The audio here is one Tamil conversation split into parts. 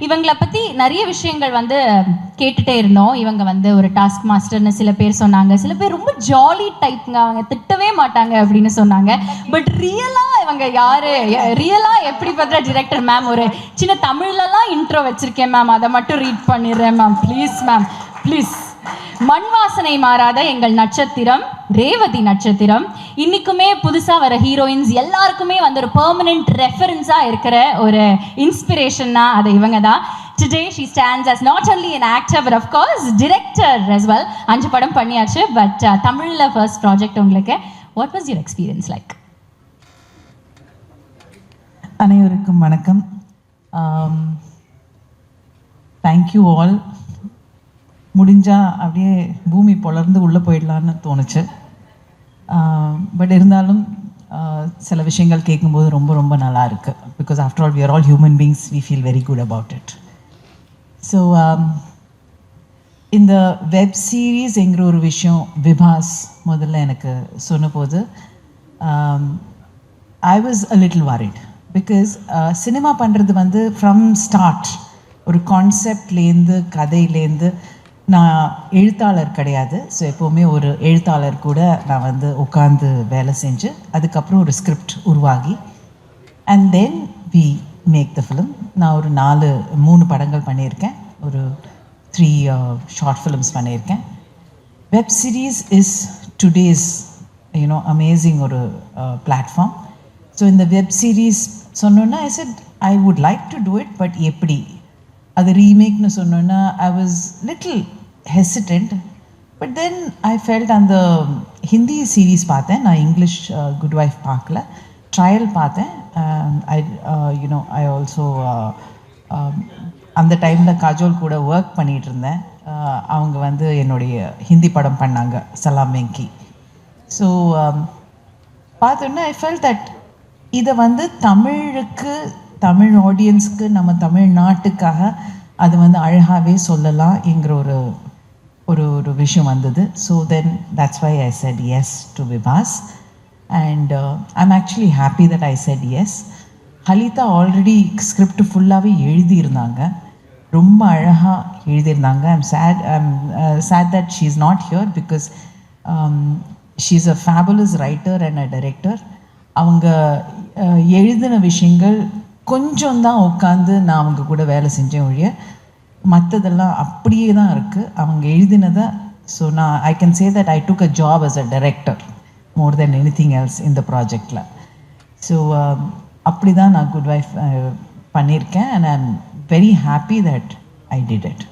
இவங்களை பற்றி நிறைய விஷயங்கள் வந்து கேட்டுகிட்டே இருந்தோம். இவங்க வந்து ஒரு டாஸ்க் மாஸ்டர்னு சில பேர் சொன்னாங்க, சில பேர் ரொம்ப ஜாலி டைப்புங்க, அவங்க திட்டவே மாட்டாங்க அப்படின்னு சொன்னாங்க. பட் ரியலாக இவங்க யாரு, ரியலாக எப்படி பார்த்தா டிரெக்டர் மேம் ஒரு சின்ன தமிழ்லலாம் இன்ட்ரோ வச்சுருக்கேன் மேம், அதை மட்டும் ரீட் பண்ணிடுறேன் மேம், ப்ளீஸ் மேம் ப்ளீஸ். மண் வாசனை மாறாத எங்கள் நட்சத்திரம் ரேவதி நட்சத்திரம். இன்னைக்குமே புதுசா வர ஹீரோயின்ஸ் எல்லாருக்குமே வந்து ஒரு பெர்மனன்ட் ரெஃபரன்ஸா இருக்கிற ஒரு இன்ஸ்பிரேஷன்னா அது இவங்க தான். Today she stands as not only an actor but of course director as well. 5 படம் பண்ணியாச்சு. பட் தமிழ்ல ஃபர்ஸ்ட் ப்ராஜெக்ட் உங்களுக்கு. What was your experience like? அனைவருக்கும் வணக்கம். Thank you all. முடிஞ்சால் அப்படியே பூமி பொலர்ந்து உள்ளே போயிடலான்னு தோணுச்சு. பட் இருந்தாலும் சில விஷயங்கள் கேட்கும்போது ரொம்ப ரொம்ப நல்லா இருக்குது. Because after all we are all human beings, we feel very good about it. So இந்த வெப் சீரீஸ்ங்கிற ஒரு விஷயம் விபாஸ் முதல்ல எனக்கு சொன்னபோது I was a little worried. Because cinema பண்ணுறது வந்து ஃப்ரம் ஸ்டார்ட் ஒரு கான்செப்ட்லேருந்து கதையிலேருந்து, நான் எழுத்தாளர் கிடையாது. ஸோ எப்போவுமே ஒரு எழுத்தாளர் கூட நான் வந்து உட்காந்து வேலை செஞ்சு அதுக்கப்புறம் ஒரு ஸ்கிரிப்ட் உருவாகி and then we make the film. நான் ஒரு 3 படங்கள் பண்ணியிருக்கேன், ஒரு 3 ஷார்ட் ஃபிலிம்ஸ் பண்ணியிருக்கேன். Web series is today's amazing ஒரு பிளாட்ஃபார்ம். ஸோ இந்த வெப் சீரீஸ் சொன்னோன்னா I said I would like to do it, but எப்படி அது ரீமேக்னு சொன்னோன்னா I was little hesitant. But then I felt அந்த ஹிந்தி சீரீஸ் பார்த்தேன், நான் இங்கிலீஷ் குட் வைஃப் பார்க்கல, ட்ரையல் பார்த்தேன். ஐ ஆல்சோ அந்த டைமில் காஜோல் கூட ஒர்க் பண்ணிகிட்டு இருந்தேன். அவங்க வந்து என்னுடைய ஹிந்தி படம் பண்ணாங்க, சலாம் வெங்கி. ஸோ பார்த்தோன்னா ஐ ஃபெல்ட் தட் இதை வந்து தமிழ் ஆடியன்ஸ்க்கு, நம்ம தமிழ்நாட்டுக்காக அது வந்து அழகாகவே சொல்லலாம் என்கிற ஒரு விஷயம் வந்தது. So then that's why I said yes to Vibhas. And I'm actually happy that I said yes. Halitha already script ஃபுல்லாகவே எழுதியிருந்தாங்க, ரொம்ப அழகாக எழுதியிருந்தாங்க. I'm sad that she is not here because she is a fabulous writer and a director. அவங்க எழுதின விஷயங்கள் கொஞ்சம் தான் உட்காந்து நான் அவங்க கூட வேலை செஞ்சேன் ஒழிய மற்றதெல்லாம் அப்படியே தான் இருக்குது அவங்க எழுதினதை. ஸோ நான் I can say that I took a job as a director more than anything else இந்த ப்ராஜெக்டில். ஸோ அப்படி தான் நான் குட் வைஃப் பண்ணியிருக்கேன். And I am very happy that I did it.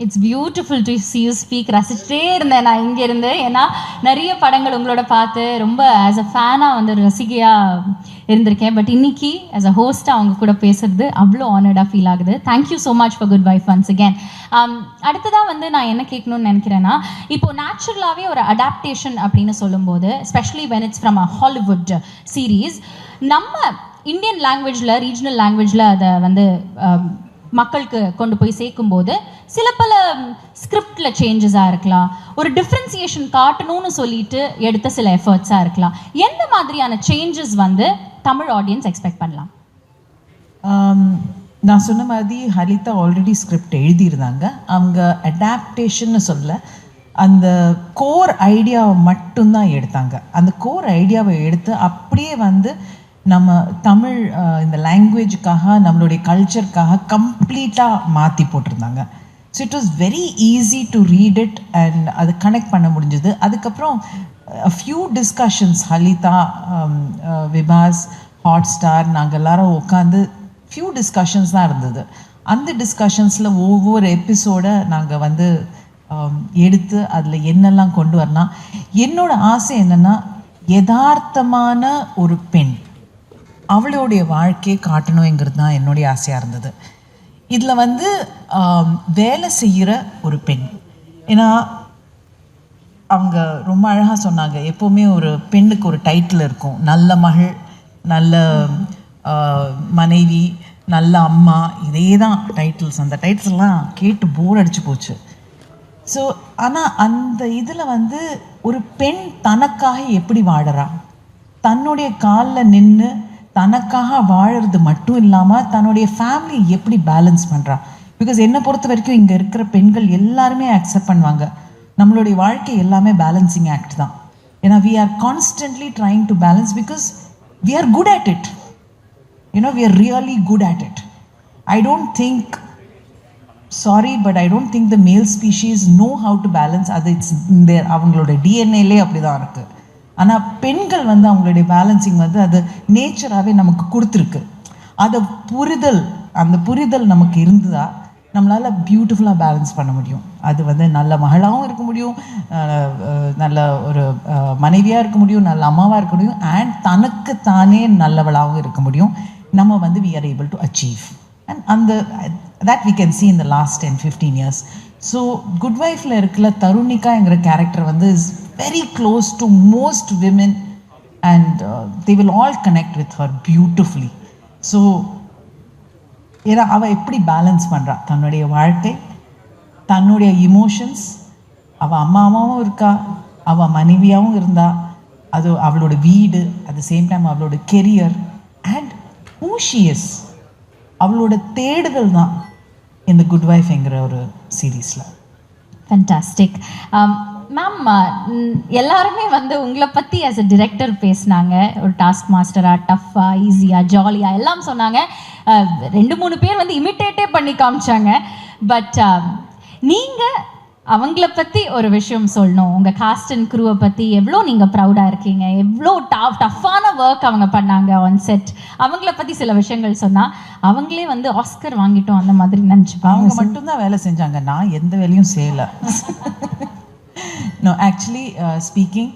It's beautiful to see you speak. ரசிச்சிட்டே இருந்தேன் நான் இங்கேருந்து. ஏன்னா நிறைய படங்கள் உங்களோட பார்த்து ரொம்ப ஆஸ் அ ஃபேனாக வந்து ரசிகையாக இருந்திருக்கேன். பட் இன்னைக்கு ஆஸ் அ ஹோஸ்ட்டாக அவங்க கூட பேசுறது அவ்வளோ ஆனர்டாக ஃபீல் ஆகுது. Thank you so much for good wife once again. அடுத்ததாக வந்து நான் என்ன கேட்கணும்னு நினைக்கிறேன்னா, இப்போ நேச்சுரலாகவே ஒரு அடாப்டேஷன் அப்படின்னு சொல்லும்போது, especially when it's from a Hollywood series, நம்ம இந்தியன் லாங்குவேஜில், ரீஜனல் லாங்குவேஜில் அதை வந்து மக்களுக்கு கொண்டு போய் சேர்க்கும்போது சில பல ஸ்கிரிப்டில் சேஞ்சஸாக இருக்கலாம், ஒரு டிஃப்ரென்சியேஷன் காட்டணும்னு சொல்லிட்டு எடுத்த சில எஃபர்ட்ஸாக இருக்கலாம். எந்த மாதிரியான சேஞ்சஸ் வந்து தமிழ் ஆடியன்ஸ் எக்ஸ்பெக்ட் பண்ணலாம்? நான் சொன்ன மாதிரி ஹலிதா ஆல்ரெடி ஸ்கிரிப்ட் எழுதியிருந்தாங்க. அவங்க அடாப்டேஷன்னு சொல்ல, அந்த கோர் ஐடியாவை மட்டும்தான் எடுத்தாங்க. அந்த கோர் ஐடியாவை எடுத்து அப்படியே வந்து நம்ம தமிழ் இந்த லாங்குவேஜுக்காக, நம்மளுடைய கல்ச்சருக்காக கம்ப்ளீட்டாக மாற்றி போட்டிருந்தாங்க. So it was very easy to read it and அது கனெக்ட் பண்ண முடிஞ்சது. அதுக்கப்புறம் few discussions Halitha, விபாஸ், hot star, நாங்கள் எல்லாரும் உட்காந்து ஃபியூ டிஸ்கஷன்ஸ் தான் இருந்தது. அந்த டிஸ்கஷன்ஸில் ஒவ்வொரு எபிசோடை நாங்கள் வந்து எடுத்து அதில் என்னெல்லாம் கொண்டு வரலாம். என்னோடய ஆசை என்னென்னா, யதார்த்தமான ஒரு பெண், அவளுடைய வாழ்க்கையை காட்டணுங்கிறது தான் என்னுடைய ஆசையாக இருந்தது. இதில் வந்து வேலை செய்கிற ஒரு பெண், ஏன்னா அவங்க ரொம்ப அழகாக சொன்னாங்க, எப்போவுமே ஒரு பெண்ணுக்கு ஒரு டைட்டில் இருக்கும், நல்ல மகள், நல்ல மனைவி, நல்ல அம்மா, இதே தான் டைட்டில்ஸ். அந்த டைட்டில்ஸ்லாம் கேட்டு போர் அடிச்சு போச்சு. ஸோ ஆனால் அந்த இதில் வந்து ஒரு பெண் தனக்காக எப்படி வாழறா, தன்னுடைய காலில் நின்று தனக்காக வாழறது மட்டும் இல்லாமல் தன்னுடைய ஃபேமிலி எப்படி பேலன்ஸ் பண்ணுறா. பிகாஸ் என்னை பொறுத்த வரைக்கும் இங்கே இருக்கிற பெண்கள் எல்லாருமே அக்செப்ட் பண்ணுவாங்க, நம்மளுடைய வாழ்க்கை எல்லாமே பேலன்சிங் ஆக்ட் தான். ஏன்னா we are constantly trying to balance because we are good at it. We are really good at it. I don't think, sorry, but I don't think the male species know how to balance. அது இட்ஸ் அவங்களோட டிஎன்ஏலே அப்படி தான் இருக்குது. ஆனால் பெண்கள் வந்து அவங்களுடைய பேலன்சிங் வந்து அது நேச்சராகவே நமக்கு கொடுத்துருக்கு. அதை அந்த புரிதல் நமக்கு இருந்ததா நம்மளால் பியூட்டிஃபுல்லாக பேலன்ஸ் பண்ண முடியும். அது வந்து நல்ல மகளாகவும் இருக்க முடியும், நல்ல ஒரு மனைவியாக இருக்க முடியும், நல்ல அம்மாவாக இருக்க முடியும், அண்ட் தனக்கு தானே நல்லவளாகவும் இருக்க முடியும். நம்ம வந்து we are able to achieve, and that we can see in the last 10-15 years. So Good Wife-ல இருக்கிற தருணிகாங்கிற கேரக்டர் வந்து is very close to most women, and they will all connect with her beautifully. So ஏன்னா அவள் எப்படி பேலன்ஸ் பண்ணுறா தன்னுடைய வாழ்க்கை, தன்னுடைய இமோஷன்ஸ், அவள் அம்மாவும் இருக்கா, அவள் மனைவியாகவும் இருந்தா, அது அவளோட வீடு, அட் த சேம் டைம் அவளோட career and who she is, அவளோட தேடுதல் தான் இந்த குட் வைஃப்ங்கிற ஒரு சீரீஸில். ஃபேண்டாஸ்டிக். மேம், எல்லாருமே வந்து உங்களை பற்றி ஆஸ் அ டிரெக்டர் பேசினாங்க. ஒரு டாஸ்க் மாஸ்டராக, டஃப்பாக, ஈஸியாக, ஜாலியாக எல்லாம் சொன்னாங்க. 2-3 பேர் வந்து இமிட்டேட்டே பண்ணி காமிச்சாங்க. பட் நீங்கள் அவங்கள பற்றி ஒரு விஷயம் சொல்லணும். உங்கள் காஸ்ட் அண்ட் க்ரூவை பற்றி எவ்வளோ நீங்கள் ப்ரௌடாக இருக்கீங்க, எவ்வளோ டஃப்பான ஒர்க் அவங்க பண்ணாங்க ஆன் செட், அவங்கள பற்றி சில விஷயங்கள் சொன்னால் அவங்களே வந்து ஆஸ்கர் வாங்கிட்டோம் அந்த மாதிரி நினச்சிப்பாங்க. அவங்க மட்டும்தான் வேலை செஞ்சாங்க, நான் எந்த வேலையும் செய்யலை. நோ, ஆக்சுவலி ஸ்பீக்கிங்,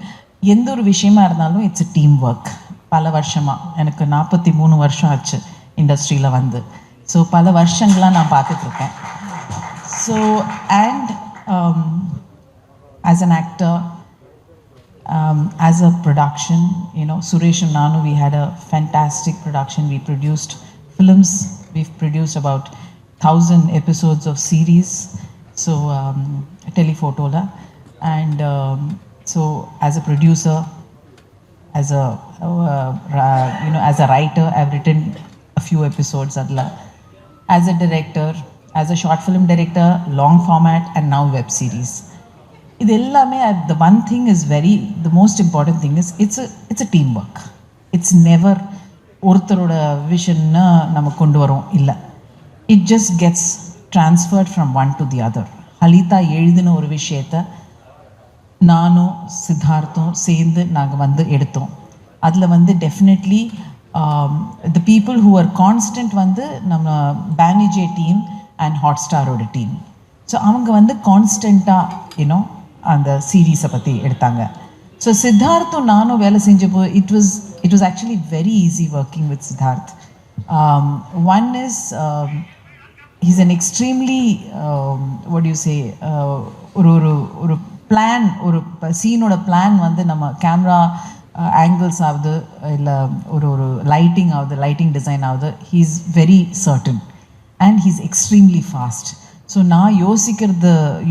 எந்த ஒரு விஷயமா இருந்தாலும் இட்ஸ் அ டீம் ஒர்க். பல வருஷமாக, எனக்கு 43 வருஷம் ஆச்சு இண்டஸ்ட்ரியில் வந்து. ஸோ பல வருஷங்களாக நான் பார்த்துட்ருக்கேன். So and as an actor, as a production, Suresh and Nanu, we had a fantastic production. We produced films. We've produced about 1,000 episodes of series. So Telephotola, and so as a producer, as a as a writer, I've written a few episodes. As a director, as a short film director, long format, and now web series. இது எல்லாமே the one thing is the most important thing is it's a teamwork. It's never ஒருத்தரோட விஷன்னா நம்ம கொண்டு வரோம் இல்லை. It just gets transferred from one to the other. Halitha எழுதின ஒரு விஷயத்தை நானும் சித்தார்த்தும் சேர்ந்து நாங்கள் வந்து எடுத்தோம். அதில் வந்து definitely the people who are constant வந்து நம்ம பேனிஜே டீம் அண்ட் ஹாட்ஸ்டாரோட டீம். ஸோ அவங்க வந்து கான்ஸ்டண்ட்டாக அந்த சீரீஸை பற்றி எடுத்தாங்க. ஸோ சித்தார்த்தும் நானும் வேலை செஞ்சப்போ it was actually very easy working with Siddharth. One is he's an extremely what you say, ஒரு பிளான், ஒரு சீனோட பிளான் வந்து நம்ம கேமரா ஆங்கிள்ஸ் ஆகுது, இல்லை ஒரு லைட்டிங் ஆகுது, லைட்டிங் டிசைன் ஆகுது, he is very certain and he's extremely fast. So நான்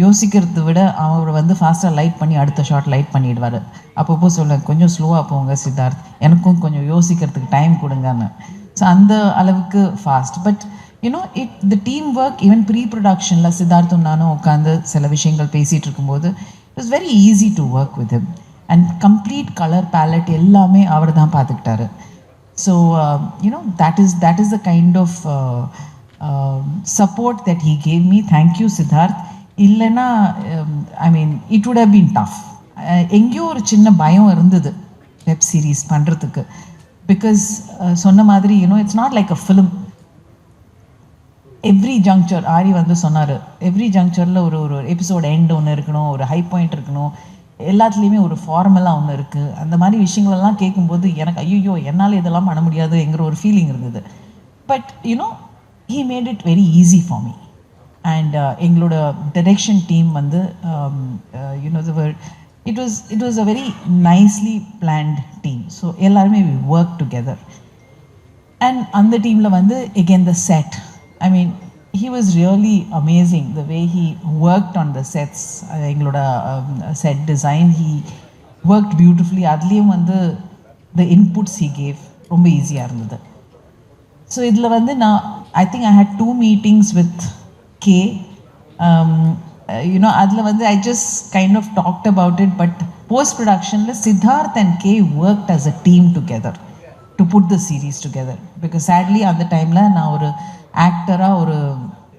யோசிக்கிறத விட அவர் வந்து ஃபாஸ்ட்டாக லைட் பண்ணி அடுத்த ஷாட் லைட் பண்ணிடுவார். அப்பப்போ சொல்ல கொஞ்சம் ஸ்லோவாக போங்க சித்தார்த், எனக்கும் கொஞ்சம் யோசிக்கிறதுக்கு டைம் கொடுங்கன்னு. ஸோ அந்த அளவுக்கு fast. But the team work, even pre ப்ரொடக்ஷனில் சித்தார்த்தும் நானும் உட்காந்து சில விஷயங்கள் பேசிகிட்டு இருக்கும்போது it was very easy to work with him. And complete colour palette எல்லாமே அவர் தான் பார்த்துக்கிட்டாரு. So that is the kind of support that he gave me. Thank you Siddharth. இல்லைன்னா it would have been tough. எங்கேயோ ஒரு சின்ன பயம் இருந்தது வெப் சீரிஸ் பண்ணுறதுக்கு. பிகாஸ் சொன்ன மாதிரி it's not like a film. Every juncture Aari வந்து சொன்னார், எவ்ரி ஜங்க்சரில் ஒரு எபிசோட் எண்ட் ஒன்று இருக்கணும், ஒரு ஹை பாயிண்ட் இருக்கணும், எல்லாத்துலேயுமே ஒரு ஃபார்மலாக ஒன்று இருக்குது. அந்த மாதிரி விஷயங்களெல்லாம் கேட்கும்போது எனக்கு ஐயோ என்னால் இதெல்லாம் பண்ண முடியாதுங்கிற ஒரு ஃபீலிங் இருந்தது. But he made it very easy for me. And எங்களோட direction team வந்து it was a very nicely planned team. So எல்லாருமே we worked together. And அந்த டீமில் வந்து again the set, he was really amazing the way he worked on the sets. எங்களோட set design, he worked beautifully. அதுலேயும் வந்து the inputs he gave ரொம்ப ஈஸியாக இருந்தது. ஸோ இதில் வந்து நான் I think I had 2 meetings with K. You know அதில் வந்து I just kind of talked about it. But post ப்ரொடக்ஷனில் Siddharth and K worked as a team together to put the series together. Because sadly அந்த டைமில் நான் ஒரு ஆக்டராக ஒரு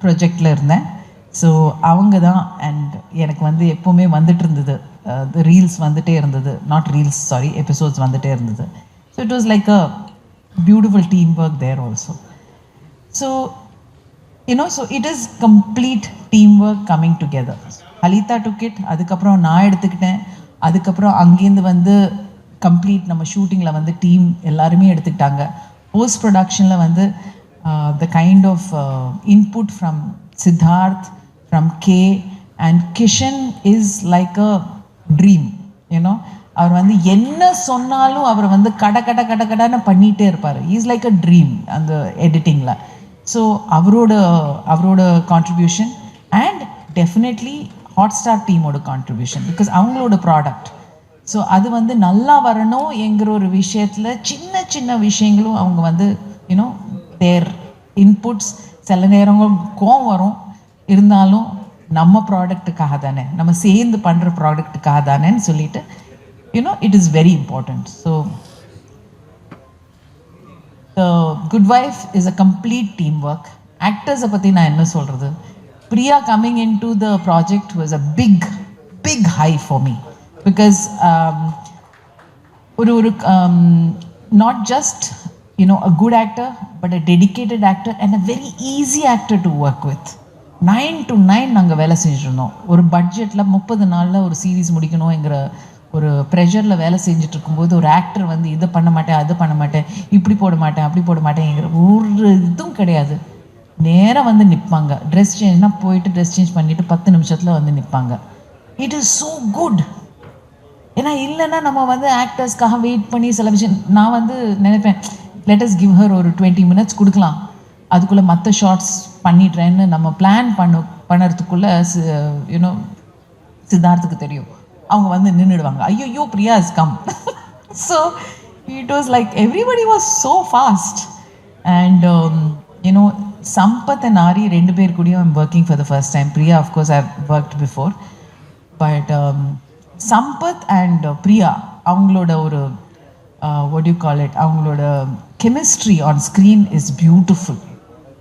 ப்ரொஜெக்டில் இருந்தேன். ஸோ அவங்க தான் அண்ட் எனக்கு வந்து எப்போவுமே வந்துட்டு இருந்தது, ரீல்ஸ் வந்துகிட்டே இருந்தது, நாட் ரீல்ஸ் சாரி எபிசோட்ஸ் வந்துகிட்டே இருந்தது. So it was like a beautiful teamwork there also. So you know, so it is complete teamwork coming together. Halita took it, அதுக்கப்புறம் நான் எடுத்துக்கிட்டேன். அதுக்கப்புறம் அங்கேருந்து வந்து கம்ப்ளீட் நம்ம ஷூட்டிங்கில் வந்து டீம் எல்லாருமே எடுத்துக்கிட்டாங்க. போஸ்ட் ப்ரொடக்ஷனில் வந்து the kind of input from Siddharth, from K and Kishan is like a dream, you know. அவர் வந்து என்ன சொன்னாலும் அவர் வந்து கடன்னு பண்ணிகிட்டே இருப்பார். இஸ் லைக் அ ட்ரீம் அந்த எடிட்டிங்கில். ஸோ அவரோட கான்ட்ரிபியூஷன் அண்ட் டெஃபினெட்லி ஹாட்ஸ்டார் டீமோட கான்ட்ரிபியூஷன், பிகாஸ் அவங்களோட ப்ராடக்ட். ஸோ அது வந்து நல்லா வரணும் என்கிற ஒரு விஷயத்தில் சின்ன சின்ன விஷயங்களும் அவங்க வந்து யூனோ தேர் இன்புட்ஸ். சில நேரங்கள் கோவம் வரும், இருந்தாலும் நம்ம ப்ராடக்ட்டுக்காக தானே, நம்ம சேர்ந்து பண்ணுற ப்ராடக்ட்டுக்காக தானேன்னு சொல்லிட்டு you know it is very important. So the Good Wife is a complete teamwork. Actors பத்தி நான் என்ன சொல்றது, Priya coming into the project was a big high for me because not just you know a good actor but a dedicated actor and a very easy actor to work with. 9 to 9 நாங்கள் வேலை செஞ்சுருந்தோம். ஒரு பட்ஜெட்டில் 30 நாளில் ஒரு சீரீஸ் முடிக்கணுங்கிற ஒரு ப்ரெஷரில் வேலை செஞ்சுட்டு இருக்கும்போது ஒரு ஆக்டர் வந்து இதை பண்ண மாட்டேன், அது பண்ண மாட்டேன், இப்படி போட மாட்டேன், அப்படி போட மாட்டேங்கிற ஒரு இதுவும் கிடையாது. நேராக வந்து நிற்பாங்க. ட்ரெஸ் சேஞ்ச்னால் போயிட்டு ட்ரெஸ் சேஞ்ச் பண்ணிவிட்டு 10 நிமிஷத்தில் வந்து நிற்பாங்க. It is so good. ஏன்னா இல்லைன்னா நம்ம வந்து ஆக்டர்ஸ்க்காக வெயிட் பண்ணி சில விஷயம் நான் வந்து நினைப்பேன், லெட் அஸ் கிவ் ஹர் ஒரு 20 minutes கொடுக்கலாம், அதுக்குள்ளே மற்ற ஷார்ட்ஸ் பண்ணிடுறேன்னு நம்ம பிளான் பண்ணுறதுக்குள்ளே யூனோ சித்தார்த்துக்கு தெரியும், அவங்க வந்து நின்றுடுவாங்க. ஐயோ Priya is come. So it was like everybody was so fast. And you know Sampath and Aari 2 பேர் கூடயும் I'm working for the first time. Priya of course I worked before, but Sampath and Priya அவங்களோட ஒரு what do you call it, அவங்களோட chemistry on screen is beautiful.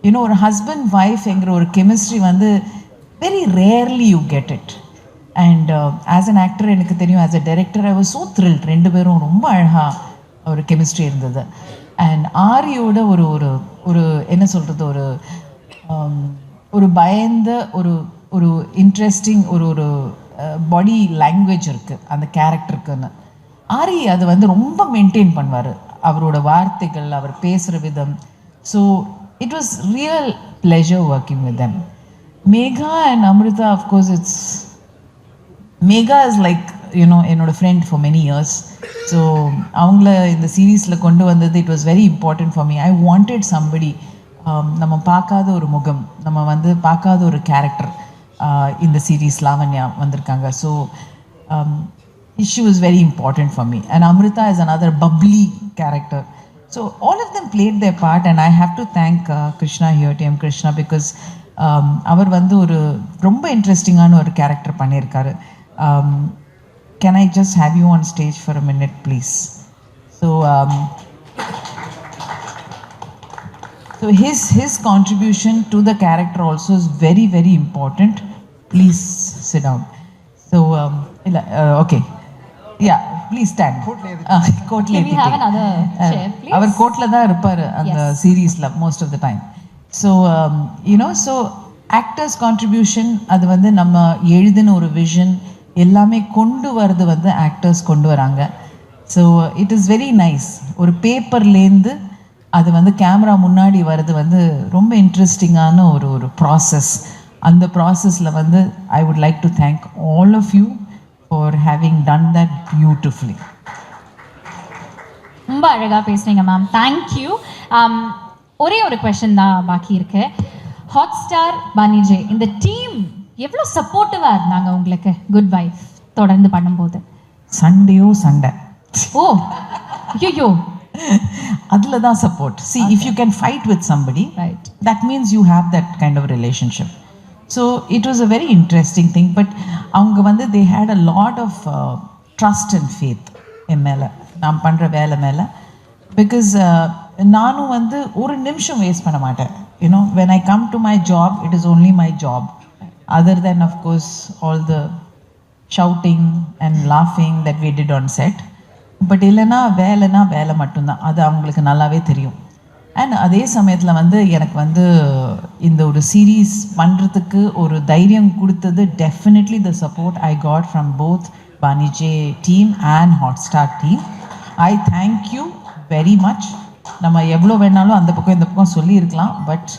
You know ஒரு ஹஸ்பண்ட் ஒய்ஃப்ங்கிற ஒரு கெமிஸ்ட்ரி வந்து very rarely you get it. And as an actor எனக்கு தெரியும், as a director I was so thrilled. 2 பேரும் ரொம்ப அழகாக ஒரு கெமிஸ்ட்ரி இருந்தது. அண்ட் ஆரியோட ஒரு ஒரு ஒரு என்ன சொல்கிறது, ஒரு பயந்த ஒரு இன்ட்ரெஸ்டிங் ஒரு பாடி லாங்குவேஜ் இருக்குது அந்த கேரக்டருக்குன்னு. ஆரி அது வந்து ரொம்ப மெயின்டைன் பண்ணுவார், அவரோட வார்த்தைகள், அவர் பேசுகிற விதம். So it was real pleasure working with them. Megha and Amritha of course Megha is like you know என்னோடய friend for many years. So அவங்கள இந்த சீரீஸில் கொண்டு வந்தது it was very important for me. I wanted somebody, நம்ம பார்க்காத ஒரு முகம், நம்ம வந்து பார்க்காத ஒரு கேரக்டர் இந்த சீரீஸ் லாவண்யா வந்திருக்காங்க. So she was very important for me. And Amrita is another bubbly character. So all of them played their part, and I have to thank Krishna here, TM Krishna, because அவர் வந்து ஒரு ரொம்ப இன்ட்ரெஸ்டிங்கான ஒரு கேரக்டர் பண்ணியிருக்காரு. Can I just have you on stage for a minute, please? So his contribution to the character also is very, very important. Please sit down. So okay. Yeah, please stand. கோட்ல Can we have another chair, please? அவர் கோட்ல தான் இருப்பார் அந்த சீரீஸ்ல most of the time. So you know so actors contribution அது வந்து நம்ம எழுதின ஒரு விஷன் எல்லாமே கொண்டு வரது வந்து ஆக்டர்ஸ் கொண்டு வராங்க. So it is very nice. ஒரு பேப்பர்லேருந்து அது வந்து கேமரா முன்னாடி வர்றது வந்து ரொம்ப இன்ட்ரெஸ்டிங்கான ஒரு ப்ராசஸ். அந்த ப்ராசஸில் வந்து I would like to thank all of you for having done that beautifully. ரொம்ப அழகாக பேசுனீங்க மேம், தேங்க்யூ. ஒரே ஒரு கொஷன் தான் பாக்கி இருக்கு. ஹாட்ஸ்டார் பனிஜே இந்த டீம் எவ்வளோ சப்போர்ட்டிவாக இருந்தாங்க உங்களுக்கு குட் வைஃப் தொடர்ந்து பண்ணும்போது? சண்டே. ஓ ஐயோ அதில் தான் support. See, if you can fight with somebody, Right. that means you have that kind of relationship. So it was a very interesting thing. But அவங்க வந்து they had a lot of trust and faith என் மேலே, நான் பண்ணுற வேலை மேலே. பிகாஸ் நானும் வந்து ஒரு நிமிஷம் வேஸ்ட் பண்ண மாட்டேன். You know, when I come to my job, it is only my job. Other than, of course, all the shouting and laughing that we did on set. But இல்லைன்னா வேலை மட்டும்தான், அது அவங்களுக்கு நல்லாவே தெரியும். அண்ட் அதே சமயத்தில் வந்து எனக்கு வந்து இந்த ஒரு சீரீஸ் பண்ணுறதுக்கு ஒரு தைரியம் கொடுத்தது definitely the support I got from both Banijay team and Hotstar team. I thank you very much. நம்ம எவ்வளோ வேணாலும் அந்த பக்கம் இந்த பக்கம் சொல்லியிருக்கலாம், but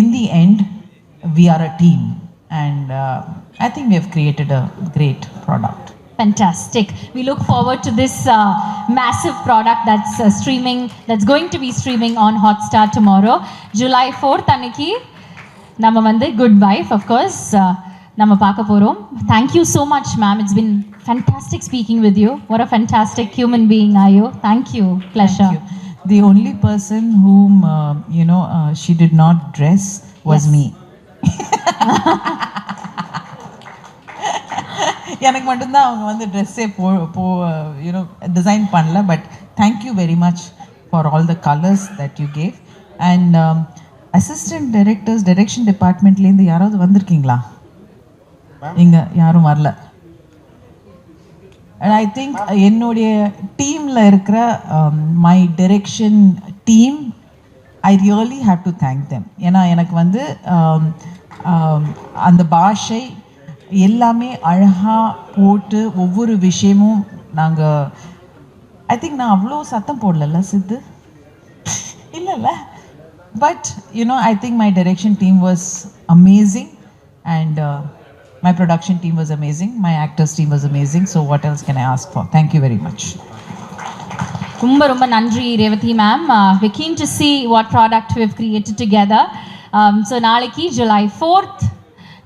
in the end we are a team and I think we have created a great product. Fantastic. We look forward to this massive product that's going to be streaming on Hotstar tomorrow, July 4th அன்னைக்கு நம்ம வந்து Good Wife, of course, நம்ம பார்க்க போறோம். Thank you so much, ma'am. It's been fantastic speaking with you. What a fantastic human being are you. Thank you. Pleasure. Thank you. The only person whom she did not dress was me. எனக்கு மட்டும்தான் அவங்க வந்து ட்ரெஸ்ஸே டிசைன் பண்ணல. But thank you very much for all the colours that you gave. And assistant directors, direction டிபார்ட்மெண்ட்லேருந்து யாராவது வந்திருக்கீங்களா? இங்கே யாரும் வரல. அண்ட் ஐ திங்க் என்னுடைய டீமில் இருக்கிற my direction team, I really have to thank them. ஏன்னா எனக்கு வந்து அந்த பாஷை எல்லாமே அழகாக போட்டு ஒவ்வொரு விஷயமும் நாங்கள், ஐ திங்க் நான் அவ்வளோ சத்தம் போடல சித்து, இல்லைல்ல. But I think my direction team was amazing and my production team was amazing, my actors team was amazing. So what else can I ask for? Thank you very much. ரொம்ப நன்றி Revathi ma'am. we're keen to see what product we've created together. So நாளைக்கு July 4th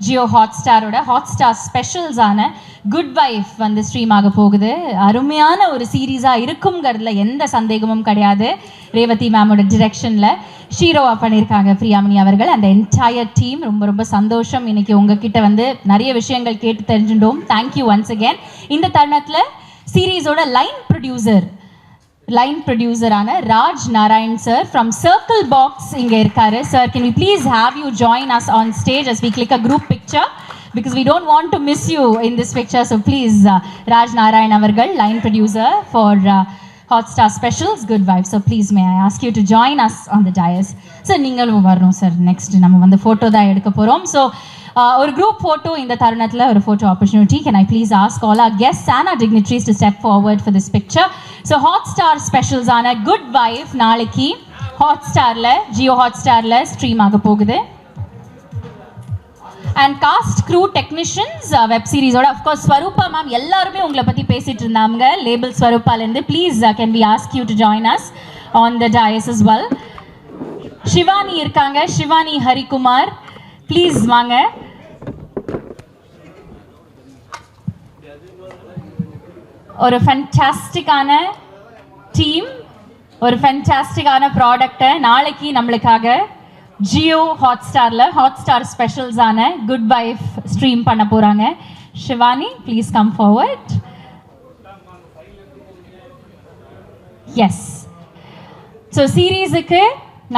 ஜியோ ஹாட்ஸ்டாரோட ஹாட்ஸ்டார் ஸ்பெஷல்ஸான குட் வைஃப் வந்து ஸ்ட்ரீம் ஆக போகுது. அருமையான ஒரு சீரீஸாக இருக்குங்கிறதுல எந்த சந்தேகமும் கிடையாது. ரேவதி மேமோட டிரெக்ஷனில் ஷீரோவா பண்ணியிருக்காங்க பிரியாமணி அவர்கள். அந்த என்டையர் டீம் ரொம்ப சந்தோஷம். இன்னைக்கு உங்ககிட்ட வந்து நிறைய விஷயங்கள் கேட்டு தெரிஞ்சுட்டோம். Thank you once again. இந்த தருணத்தில் சீரீஸோட லைன் ப்ரொடியூசரான Raj Narayan sir from Circle Box இங்கே இருக்காரு. Sir, can we please have you join us on stage as we click a group picture because we don't want to miss you in this picture. So please, Raj Narayan avargal, line producer for Hotstar Specials Good Wife. So please, may I ask you to join us on the dais. Sir, நீங்களும் வரணும் சார். நெக்ஸ்ட் நம்ம வந்து ஃபோட்டோ தான் எடுக்க போகிறோம். ஸோ ஒரு குரூப் ஃபோட்டோ இந்த தருணத்தில் ஒரு photo opportunity. Can I please ask all our guests and our dignitaries to step forward for this picture. So Hotstar ஸ்பெஷல்ஸான குட் வைஃப் நாளைக்கு ஹாட்ஸ்டாரில், ஜியோ ஹாட்ஸ்டாரில் ஸ்ட்ரீம் ஆக போகுது. And cast crew technicians web சீரிஸோட அஃப்கோர்ஸ் ஸ்வரூபா மேம் எல்லாருமே உங்களை பற்றி பேசிகிட்டு இருந்தாங்க லேபிள் ஸ்வரூபாலேருந்து. Please can we ask you to join us on the dais as well. Shivani இருக்காங்க, ஷிவானி ஹரிகுமார், ப்ளீஸ் வாங்க. ஒரு ஃபேண்டாஸ்டிக்கான டீம், ஒரு ஃபேண்டாஸ்டிக்கான ப்ராடக்டை நாளைக்கு நம்மளுக்காக ஜியோ ஹாட்ஸ்டாரில் ஹாட்ஸ்டார் ஸ்பெஷல்ஸான குட் வைஃப் ஸ்ட்ரீம் பண்ண போகிறாங்க. Shivani, please come forward. Yes, so சீரீஸுக்கு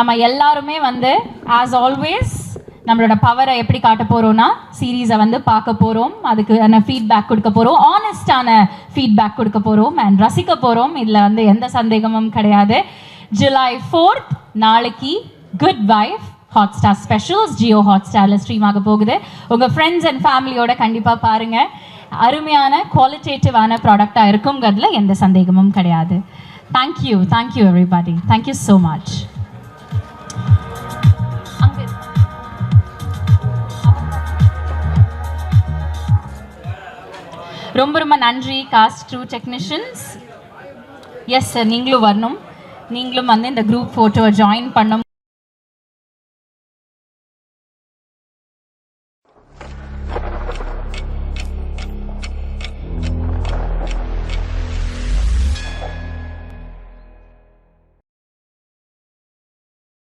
நம்ம எல்லாருமே வந்து ஆஸ் ஆல்வேஸ் நம்மளோட பவரை எப்படி காட்ட போகிறோன்னா சீரீஸை வந்து பார்க்க போகிறோம், அதுக்கான ஃபீட்பேக் கொடுக்க போகிறோம், ஆனஸ்டான ஃபீட்பேக் கொடுக்க போகிறோம் அண்ட் ரசிக்க போகிறோம். இதில் வந்து எந்த சந்தேகமும் கிடையாது. July 4th நாளைக்கு Good Wife Hotstar specials Jio ஹாட்ஸ்டாரில் ஸ்ட்ரீம் ஆக போகுது. உங்கள் ஃப்ரெண்ட்ஸ் அண்ட் ஃபேமிலியோட கண்டிப்பாக பாருங்கள். அருமையான குவாலிட்டேட்டிவான ப்ராடக்டாக இருக்குங்கிறதுல எந்த சந்தேகமும் கிடையாது. Thank you everybody. Thank you so much. ரொம்ப நன்றி cast crew technicians. Yes sir, நீங்களும் வரணும். நீங்களும் வந்து இந்த குரூப் ஃபோட்டோவை ஜாயின் பண்ணணும்.